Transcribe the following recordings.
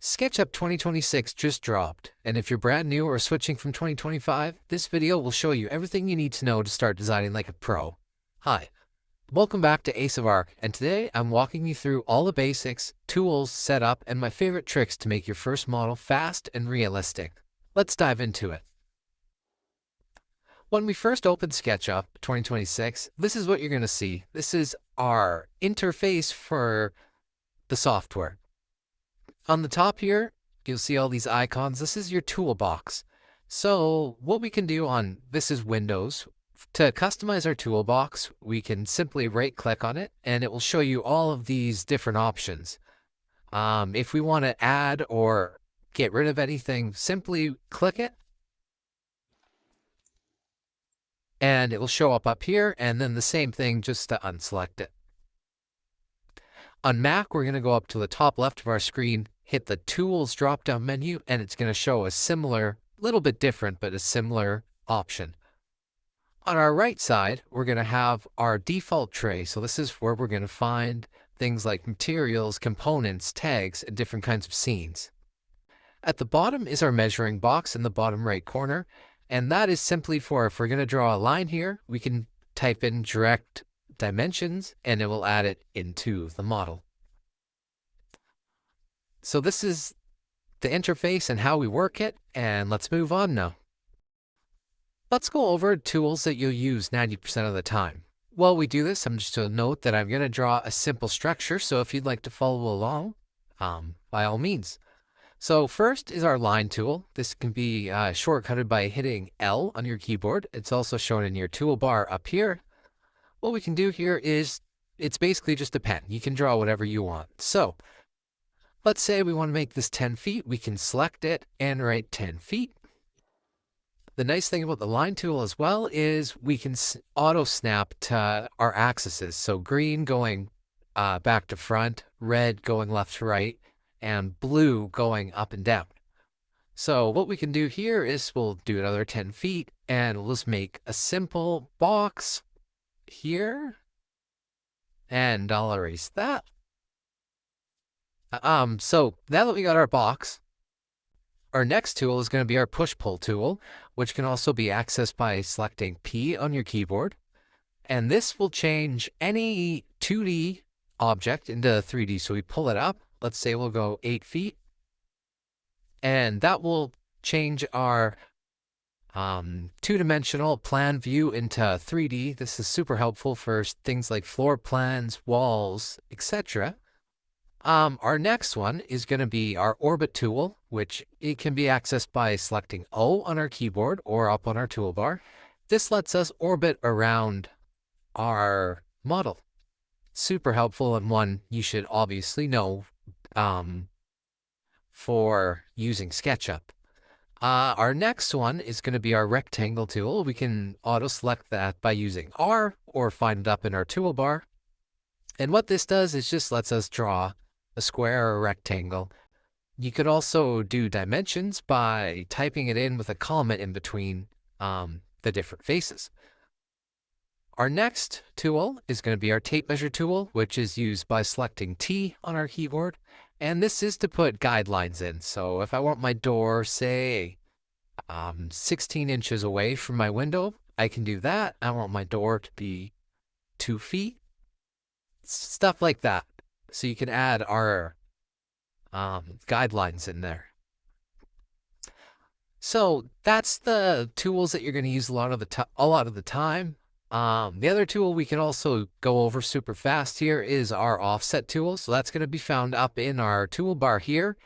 SketchUp 2026 just dropped, and if you're brand new or switching from 2025, this video will show you everything you need to know to start designing like a pro. Hi, welcome back to Ace of Arc, and today I'm walking you through all the basics, tools, setup, and my favorite tricks to make your first model fast and realistic. Let's dive into it. When we first opened SketchUp 2026, this is what you're going to see. This is our interface for the software. On the top here, you'll see all these icons. This is your toolbox. So what we can do on this is Windows. To customize our toolbox, we can simply right-click on it, and it will show you all of these different options. If we want to add or get rid of anything, simply click it, and it will show up here, and then the same thing just to unselect it. On Mac, we're going to go up to the top left of our screen, hit the Tools drop-down menu, and it's going to show a similar, little bit different, but a similar option. On our right side, we're going to have our default tray. So this is where we're going to find things like materials, components, tags, and different kinds of scenes. At the bottom is our measuring box in the bottom right corner, and that is simply for if we're going to draw a line here, we can type in direct dimensions, and it will add it into the model. So this is the interface and how we work it, and let's move on now. Let's go over tools that you'll use 90% of the time. While we do this, I'm just going to note that I'm going to draw a simple structure, so if you'd like to follow along, by all means. So first is our line tool. This can be shortcutted by hitting L on your keyboard. It's also shown in your toolbar up here. What we can do here is, it's basically just a pen. You can draw whatever you want. So let's say we want to make this 10 feet. We can select it and write 10 feet. The nice thing about the line tool as well is we can auto snap to our axes. So green going back to front, red going left to right, and blue going up and down. So what we can do here is we'll do another 10 feet, and we'll just make a simple box here, and I'll erase that. So now that we got our box, our next tool is going to be our push-pull tool, which can also be accessed by selecting P on your keyboard. And this will change any 2D object into 3D. So we pull it up. Let's say we'll go 8 feet. And that will change our two-dimensional plan view into 3D. This is super helpful for things like floor plans, walls, etc. Our next one is going to be our orbit tool, which it can be accessed by selecting O on our keyboard or up on our toolbar. This lets us orbit around our model. Super helpful, and one you should obviously know for using SketchUp. Our next one is going to be our rectangle tool. We can auto-select that by using R or find it up in our toolbar. And what this does is just lets us draw a square or a rectangle. You could also do dimensions by typing it in with a comment in between the different faces. Our next tool is going to be our tape measure tool, which is used by selecting T on our keyboard. And this is to put guidelines in. So if I want my door, say, 16 inches away from my window, I can do that. I want my door to be 2 feet. Stuff like that. So you can add our guidelines in there. So that's the tools that you're going to use a lot of the time. The other tool we can also go over super fast here is our offset tool. So that's going to be found up in our toolbar here.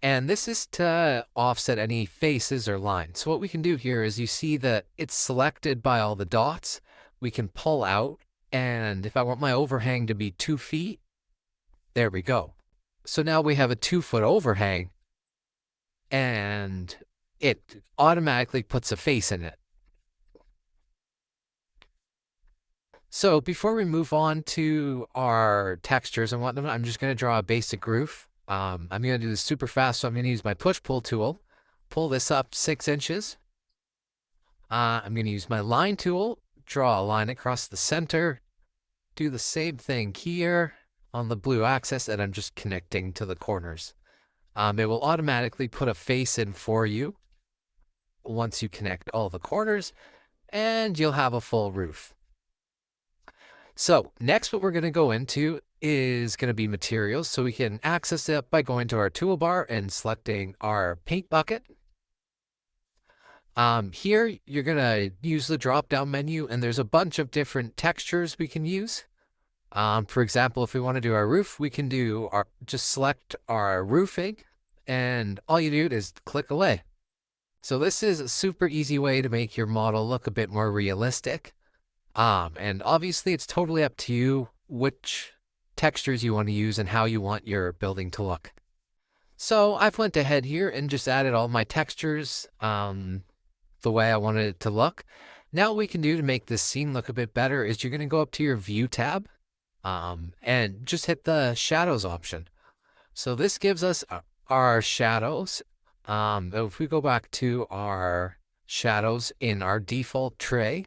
And this is to offset any faces or lines. So what we can do here is you see that it's selected by all the dots. We can pull out, and if I want my overhang to be 2 feet, there we go. So now we have a 2-foot overhang, and it automatically puts a face in it. So before we move on to our textures and whatnot, I'm just going to draw a basic roof. I'm going to do this super fast, so I'm going to use my push-pull tool. Pull this up 6 inches. I'm going to use my line tool, draw a line across the center. Do the same thing here on the blue axis, and I'm just connecting to the corners. It will automatically put a face in for you once you connect all the corners, and you'll have a full roof. So next, what we're going to go into is going to be materials. So we can access it by going to our toolbar and selecting our paint bucket. Here, you're going to use the drop-down menu, and there's a bunch of different textures we can use. For example, if we want to do our roof, we can do just select our roofing, and all you do is click away. So this is a super easy way to make your model look a bit more realistic. And obviously it's totally up to you which textures you want to use and how you want your building to look. So I've went ahead here and just added all my textures the way I wanted it to look. Now what we can do to make this scene look a bit better is you're going to go up to your View tab and just hit the Shadows option. So this gives us our shadows. If we go back to our shadows in our default tray,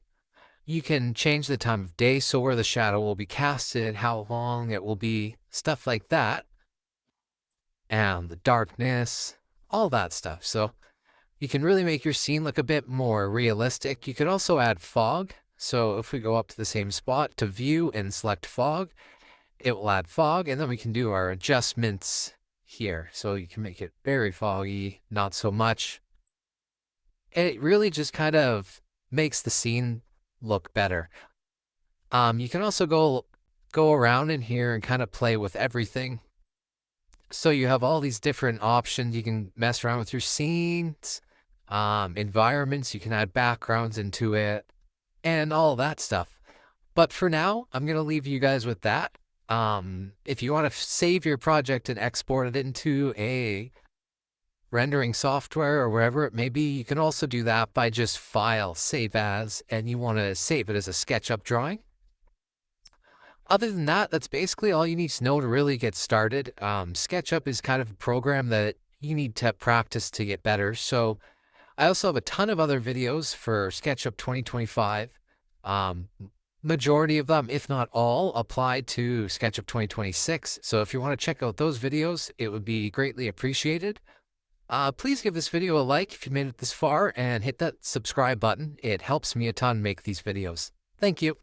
you can change the time of day, so where the shadow will be casted, how long it will be, stuff like that, and the darkness, all that stuff. So you can really make your scene look a bit more realistic. You can also add fog. So if we go up to the same spot to View and select Fog, it will add fog, and then we can do our adjustments here. So you can make it very foggy, not so much. It really just kind of makes the scene look better. You can also go around in here and kind of play with everything. So you have all these different options. You can mess around with your scenes, environments. You can add backgrounds into it, and all that stuff. But for now, I'm going to leave you guys with that. If you want to save your project and export it into a rendering software or wherever it may be, you can also do that by just File, Save As, and you want to save it as a SketchUp drawing. Other than that, that's basically all you need to know to really get started. SketchUp is kind of a program that you need to practice to get better. So I also have a ton of other videos for SketchUp 2025. Majority of them, if not all, apply to SketchUp 2026. So if you want to check out those videos, it would be greatly appreciated. Please give this video a like if you made it this far and hit that subscribe button. It helps me a ton make these videos. Thank you.